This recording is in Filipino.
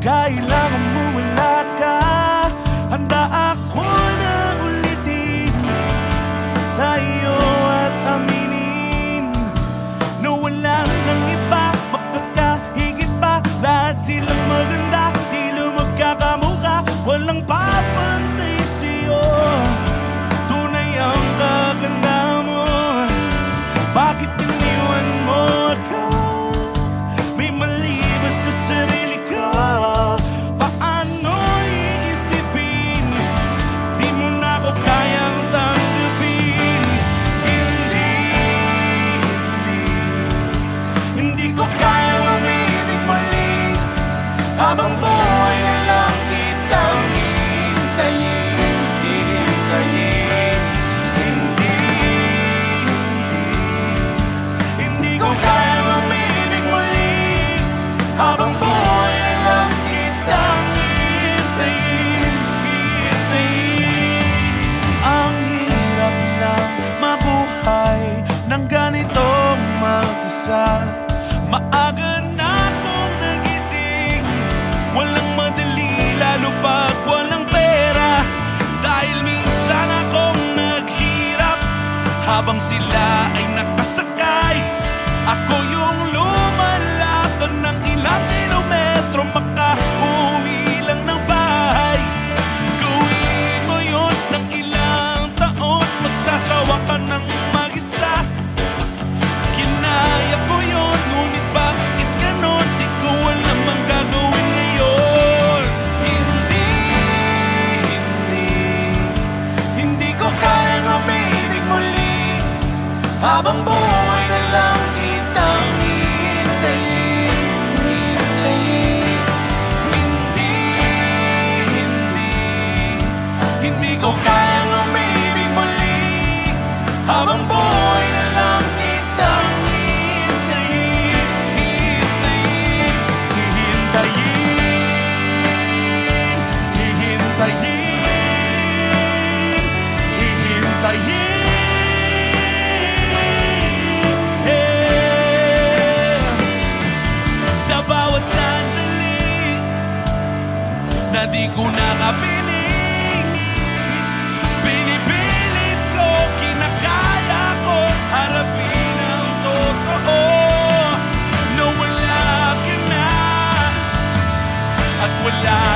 kailangan mo wala ka. Handa ako na ulitin sa'yo at aminin na wala nang iba makakahigit pa. Lahat silang maganda, di lumagkakamukha, walang papantay sa'yo. Tunay ang kaganda mo. Bakit iniwan mo ako? May mali ba sa sarili ko? Paano iisipin? Di mo na ako kayang tanggapin. Hindi ko kayang umibig muli. Habang buhay na lang kitang hintayin. Hindi ko kayang umibig muli. Habang buhay na lang kitang hintayin. Ang hirap lang mabuhay ng ganitong mag-isa. Maaga na akong nagising, walang madali lalo pag walang pera. Dahil minsan akong naghirap habang sila ay nakasakay. Ako yung lumalakad ng ilang kilometro, makauwi lang ng bahay. Gawin mo yun ng ilang taon, magsasawa ka ng mag-isa. Kinaya ko yun, ngunit bakit ganon? Di ko alam ang gagawin ngayon. Hindi ko kayang umibig muli. Habang buhay na lang kitang hintayin. Hindi ko kayang umibig muli. Habang buhay na lang kitang hintayin. Sa bawat sandali na di ko nakapiling, pinipilit ko, kinakaya ko harapin ang totoo na wala ka na at wala